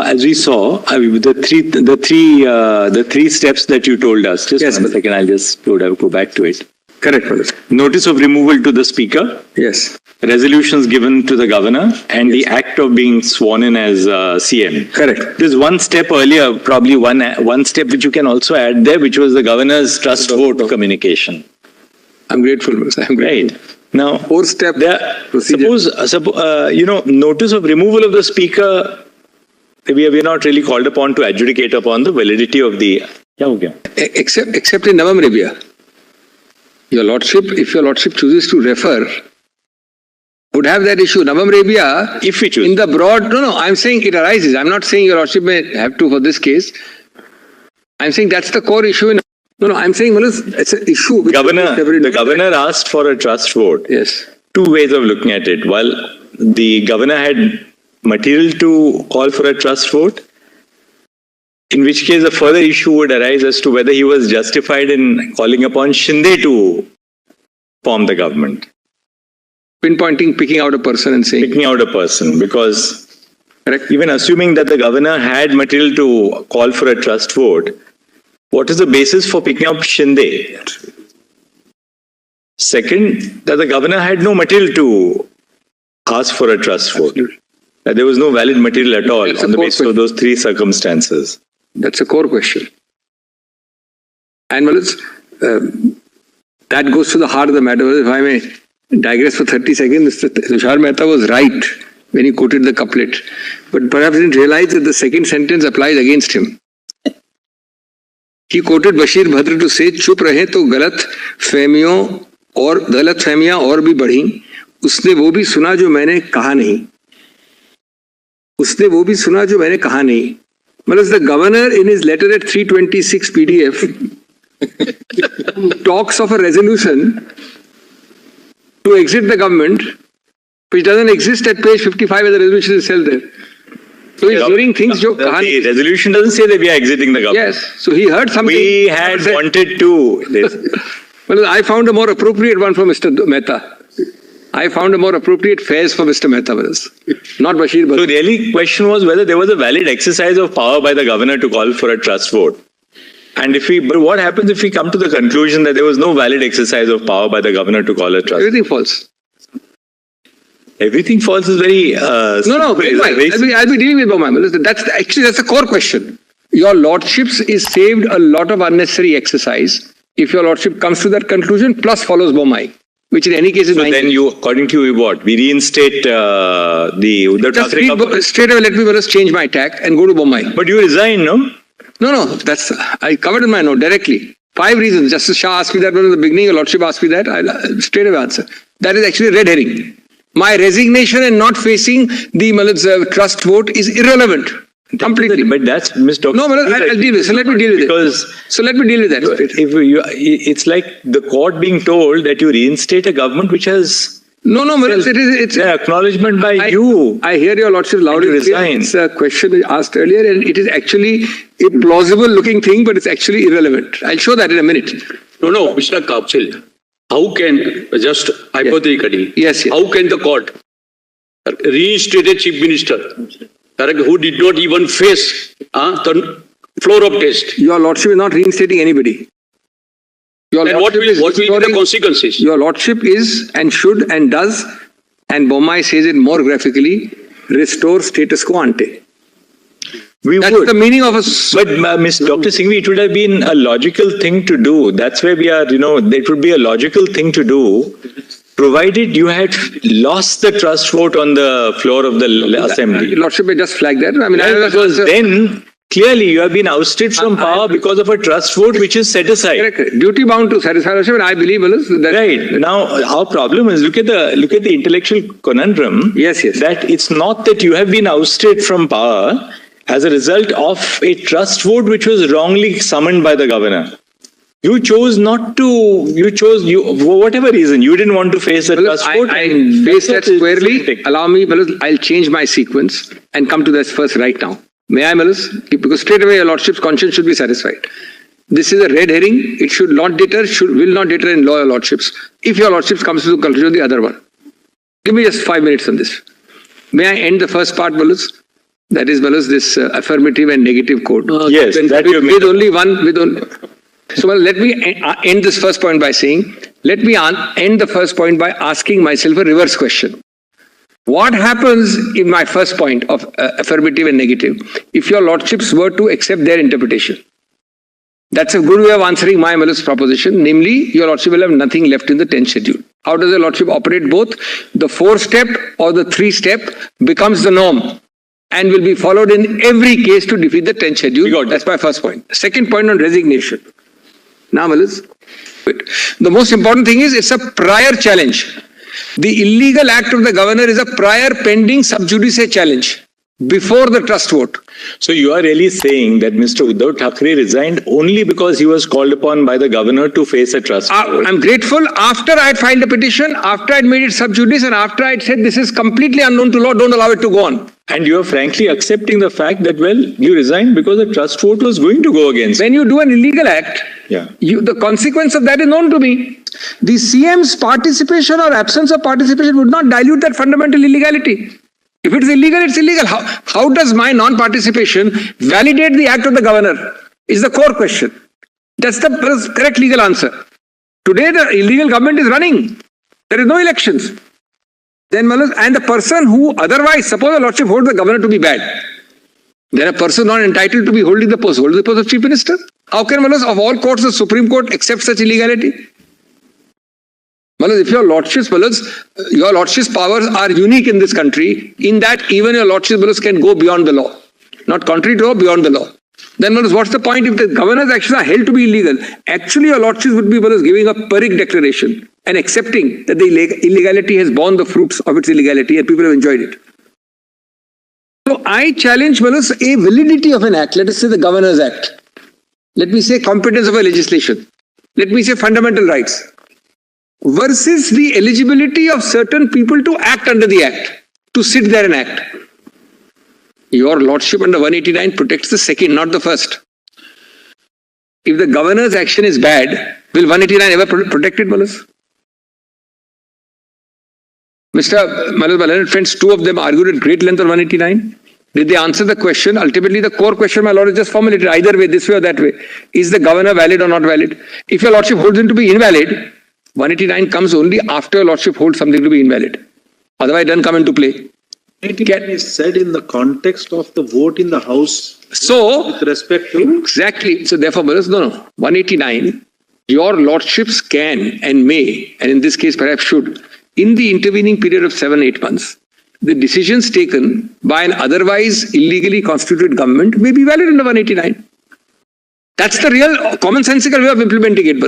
as we saw, the three steps that you told us. Just Yes, one second, I'll just go back to it. Correct, Malas. Notice of removal to the speaker, Yes. resolutions given to the governor, and the act of being sworn in as CM. Correct. There's one step earlier, probably one step which you can also add there, which was the governor's trust vote communication. I'm grateful, Malas. I'm grateful. Right. Now, Fourth step procedure. suppose, notice of removal of the speaker, we are not really called upon to adjudicate upon the validity of the... Except in Navam Rebia. Your Lordship, if your Lordship chooses to refer, would have that issue. Navam Rebia, If we choose. in the broad, no, I'm saying it arises. I'm not saying your Lordship may have to for this case. I'm saying that's the core issue. No, I'm saying, Malas, it's an issue. The governor asked for a trust vote. Yes. Two ways of looking at it. While the governor had material to call for a trust vote, in which case a further issue would arise as to whether he was justified in calling upon Shinde to form the government. Pinpointing, picking out a person and saying. Picking out a person, because Correct. even assuming that the governor had material to call for a trust vote, what is the basis for picking up Shinde? Second, that the governor had no material to ask for a trust vote. Absolutely. That there was no valid material at all That's on a the core basis of those three circumstances. That's a core question. And Malas, that goes to the heart of the matter. If I may digress for 30 seconds, Mr. Tushar Mehta was right when he quoted the couplet, but perhaps didn't realize that the second sentence applies against him. He quoted Bashir Bhadra to say, "Chup rahe to galat fehmiyan और भी बढ़ी, उसने वो भी सुना जो मैंने कहा नहीं." Malas, the governor in his letter at 326 PDF talks of a resolution to exit the government, which doesn't exist at page 55 where the resolution is held there. So he's hearing things jo kahan. The resolution doesn't say that we are exiting the government. Yes, so he heard something. We had wanted to. Well, I found a more appropriate one for Mr. Mehta. I found a more appropriate phrase for Mr. Mehta, not Bashir Bhadra. So the really question was whether there was a valid exercise of power by the governor to call for a trust vote. And but what happens if we come to the conclusion that there was no valid exercise of power by the governor to call a trust? Everything false. Everything false is very... No, I'll be dealing with Bomai. That's the core question. Your Lordships is saved a lot of unnecessary exercise if your Lordship comes to that conclusion plus follows Bomai, which in any case is... So then you, according to you, what? We reinstate Just straight away let me change my tack and go to Bomai. But you resign, no? No, that's... I covered in my note directly. 5 reasons. Justice Shah asked me that in the beginning, your Lordship asked me that. I'll straight away answer. That is actually red herring. My resignation and not facing the trust vote is irrelevant. Completely. But that's Mr. No, I'll deal with it. So let me deal with that. It's like the court being told that you reinstate a government which has... No, it's an acknowledgement by you. I hear your Lordship loud and clear. It's a question asked earlier and it is actually a plausible looking thing, but it's actually irrelevant. I'll show that in a minute. No, Mr. Kapsil. How can, just hypothetically, how can the court reinstate a chief minister who did not even face the floor of test? Your Lordship is not reinstating anybody. And what will be the consequences? Your Lordship is and should and does, and Bomai says it more graphically, restore status quo ante. That's the meaning of a... But Dr. Singhvi, it would have been a logical thing to do. That's where we are, it would be a logical thing to do, provided you had lost the trust vote on the floor of the assembly. Lordship may just flag that. Because then, clearly, you have been ousted from power because of a trust vote which is set aside. Correct. Duty bound to satisfy Lordship, and I believe that... Right. Now, our problem is, look at the intellectual conundrum. Yes. That it's not that you have been ousted from power as a result of a trust vote which was wrongly summoned by the governor. You chose not to, for whatever reason, you didn't want to face the trust vote. I face that squarely. Allow me, I'll change my sequence and come to that first right now. May I, Malas? Because straight away your Lordship's conscience should be satisfied. This is a red herring. It should not deter, will not deter in law your Lordships. If your Lordships comes to the conclusion of the other one. Give me just 5 minutes on this. May I end the first part, Malas? That is, this affirmative and negative code. Yes, that you with only one. So let me end this first point by saying, let me end the first point by asking myself a reverse question. What happens in my first point of affirmative and negative if your lordships were to accept their interpretation? That's a good way of answering my proposition. Namely, your lordship will have nothing left in the 10th schedule. How does the lordship operate? Both the 4-step or the 3-step becomes the norm and will be followed in every case to defeat the 10th schedule. That's my first point. Second point on resignation. Now, the most important thing is it's a prior challenge. The illegal act of the governor is a prior pending sub judice challenge before the trust vote. So you are really saying that Mr. Uddhav Thackeray resigned only because he was called upon by the governor to face a trust vote? I'm grateful. After I had filed a petition, after I had made it sub judice, and after I had said this is completely unknown to law, don't allow it to go on. And you are frankly accepting the fact that, well, you resigned because the trust vote was going to go against. When you do an illegal act, the consequence of that is known to me. The CM's participation or absence of participation would not dilute that fundamental illegality. If it is illegal, it's illegal. How does my non-participation validate the act of the governor? Is the core question. That's the correct legal answer. Today, the illegal government is running. There is no elections. Then, and the person who otherwise, suppose the lordship holds the governor to be bad, then a person not entitled to be holding the post of chief minister. How can, of all courts, the Supreme Court accept such illegality? If your lordships powers are unique in this country, in that even your lordships can go beyond the law. Not contrary to law, beyond the law. Then what's the point if the governor's actions are held to be illegal? Actually, your lordships would be giving a Pyrrhic declaration and accepting that the illegality has borne the fruits of its illegality and people have enjoyed it. So I challenge a validity of an act. Let us say the Governor's Act. Let me say competence of a legislation. Let me say fundamental rights. Versus the eligibility of certain people to act under the act, to sit there and act. Your lordship under 189 protects the second, not the first. If the governor's action is bad, will 189 ever protect it, Mr. Leonard friends, two of them argued at great length on 189. Did they answer the question? Ultimately, the core question, my lord, is just formulated either way, this way or that way. Is the governor valid or not valid? If your lordship holds him to be invalid, 189 comes only after your lordship holds something to be invalid. Otherwise, it doesn't come into play. 189 is said in the context of the vote in the House. So, with respect to... Exactly. So, therefore, 189, your lordships can and may, and in this case perhaps should, in the intervening period of 7-8 months, the decisions taken by an otherwise illegally constituted government may be valid under 189. That's the real commonsensical way of implementing it,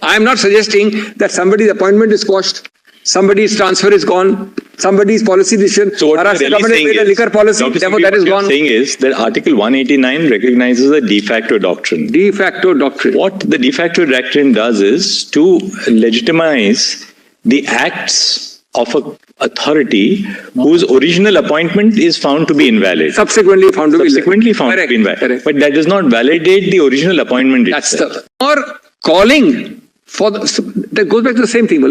I am not suggesting that somebody's appointment is quashed, somebody's transfer is gone, somebody's policy decision. So what you're really saying is, liquor policy, therefore that is gone. Saying is that Article 189 recognizes a de facto doctrine. De facto doctrine. What the de facto doctrine does is to legitimize the acts of an authority whose original appointment is found to be invalid. Subsequently found to be invalid. Correct. But that does not validate the original appointment itself. Or calling for that goes back to the same thing,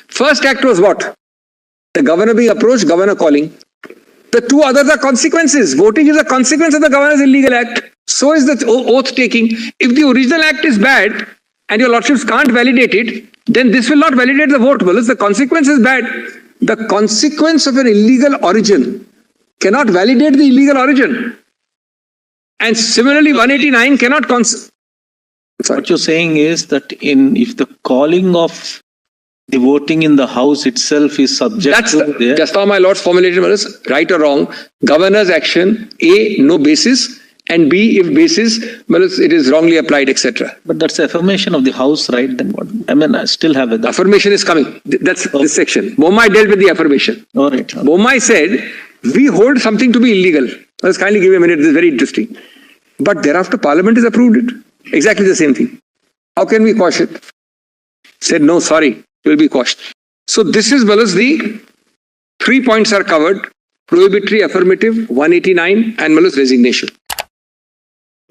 First act was what? The governor being approached, governor calling. The two others are consequences. Voting is a consequence of the governor's illegal act. So is the oath taking. If the original act is bad and your lordships can't validate it, then this will not validate the vote. The consequence is bad. The consequence of an illegal origin cannot validate the illegal origin. And similarly, 189 cannot... What you're saying is that if the calling of the voting in the House itself is subject to... Just how my lords formulated, right or wrong, governor's action, A, no basis, and B, if basis, it is wrongly applied, etc. But that's affirmation of the House, right? Then what? I still have it. Affirmation is coming. That's this section. Bommai dealt with the affirmation. All right. Bommai said, we hold something to be illegal. Let's kindly give me a minute. This is very interesting. But thereafter, Parliament has approved it. Exactly the same thing. How can we quash it? Said, no, sorry, it will be quashed. So this is the 3 points are covered. Prohibitory, affirmative, 189 and resignation.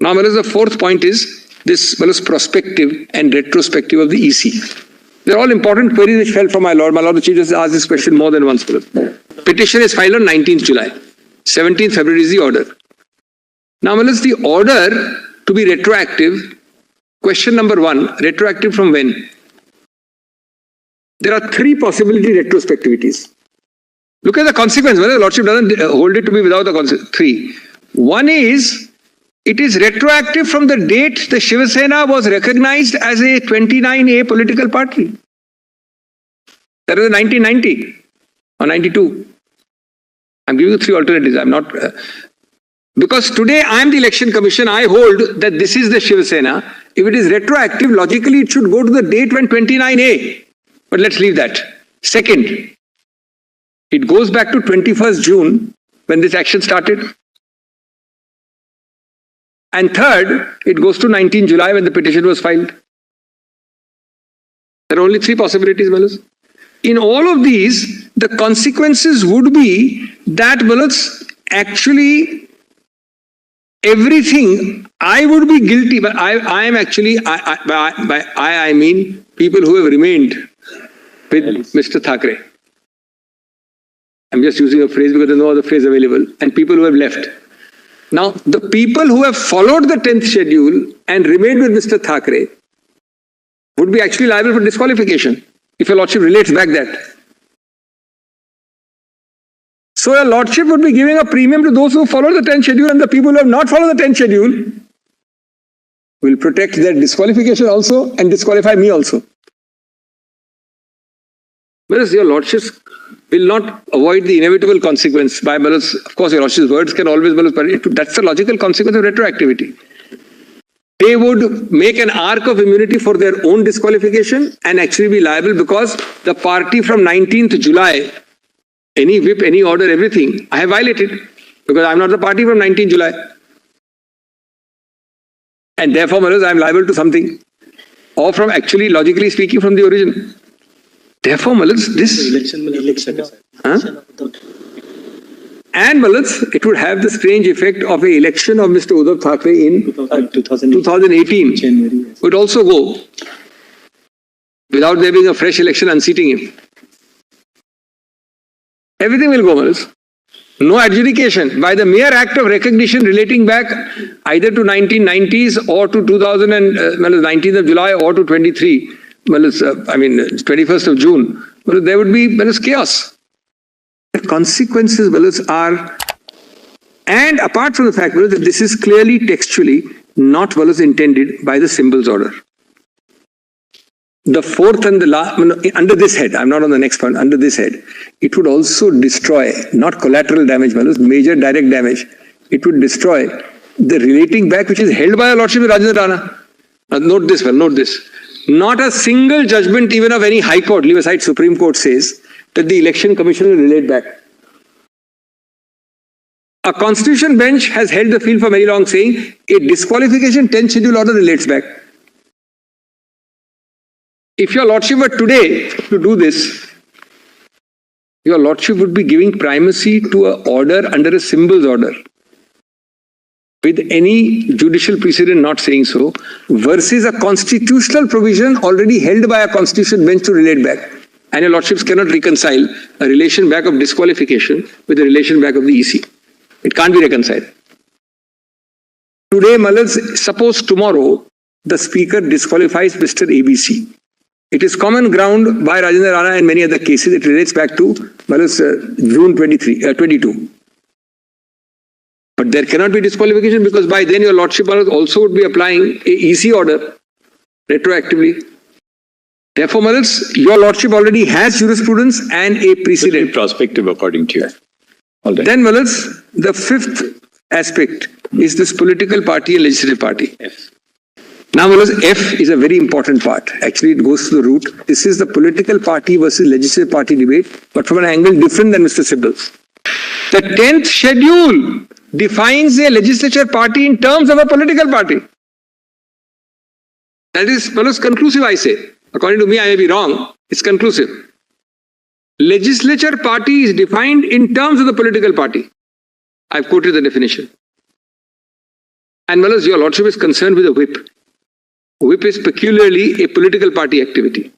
Now, the fourth point is this prospective and retrospective of the EC. They're all important queries which fell from my lord. My lord, the Chief Justice asked this question more than once. Petition is filed on 19th July. 17th February is the order. Now, the order to be retroactive, question number 1, retroactive from when? There are 3 possibility retrospectivities. Look at the consequence. Whether the Lordship doesn't hold it to be without the consequence. 3. One is, it is retroactive from the date the Shiva Sena was recognized as a 29A political party. That is 1990 or 92. I'm giving you 3 alternatives. I'm not... because today I am the Election Commission, I hold that this is the Shiva Sena. If it is retroactive, logically it should go to the date when 29A. But let's leave that. Second, it goes back to 21st June when this action started. And third, it goes to 19 July when the petition was filed. There are only 3 possibilities, Malus. In all of these, the consequences would be that, Malus, actually everything, I would be guilty, but I am actually, I mean people who have remained with Mr. Thackeray. I'm just using a phrase because there's no other phrase available. And people who have left. Now, the people who have followed the 10th schedule and remained with Mr. Thackeray would be actually liable for disqualification if your Lordship relates back that. So your Lordship would be giving a premium to those who follow the 10th schedule, and the people who have not followed the 10th schedule will protect their disqualification also and disqualify me also. Whereas your Lordships will not avoid the inevitable consequence by, of course, your Lordship's words can always, that's the logical consequence of retroactivity. They would make an arc of immunity for their own disqualification and actually be liable because the party from 19th July, any whip, any order, everything, I have violated because I'm not the party from 19th July. And therefore, I am liable to something. Or from actually, logically speaking, from the origin. Therefore, this... Election. And it would have the strange effect of an election of Mr. Uddhav Thackeray in 2018. January, yes. Would also go without there being a fresh election unseating him. Everything will go, No adjudication. By the mere act of recognition relating back either to 1990s or to 19th of July or to 23, 21st of June, there would be chaos. The consequences are, and apart from the fact that this is clearly textually not intended by the symbols order. The fourth and the last, under this head, I'm not on the next point, under this head, it would also destroy, not collateral damage, major direct damage. It would destroy the relating back which is held by a Lordship of Rajendra Rana. Note this, note this. Not a single judgment even of any High Court, leave aside Supreme Court, says that the Election Commission will relate back. A Constitution bench has held the field for very long saying a disqualification 10th schedule order relates back. If your Lordship were today to do this, your Lordship would be giving primacy to an order under a symbols order, with any judicial precedent not saying so, versus a constitutional provision already held by a Constitution bench to relate back. And your Lordships cannot reconcile a relation back of disqualification with a relation back of the EC. It can't be reconciled. Today, suppose tomorrow the Speaker disqualifies Mr. ABC. It is common ground by Rajendra Rana and many other cases. It relates back to June 22. But there cannot be disqualification because by then your Lordship also would be applying a EC order retroactively. Therefore, your Lordship already has jurisprudence and a precedent. Prospective according to you. All right. Then, the fifth aspect is this political party and legislative party. Yes. Now, F is a very important part. Actually, it goes to the root. This is the political party versus legislative party debate, but from an angle different than Mr. Sibbal's. The 10th schedule defines a legislature party in terms of a political party. That is, conclusive, I say. According to me, I may be wrong. It's conclusive. Legislature party is defined in terms of the political party. I've quoted the definition. And your Lordship is concerned with a whip. Whip is peculiarly a political party activity.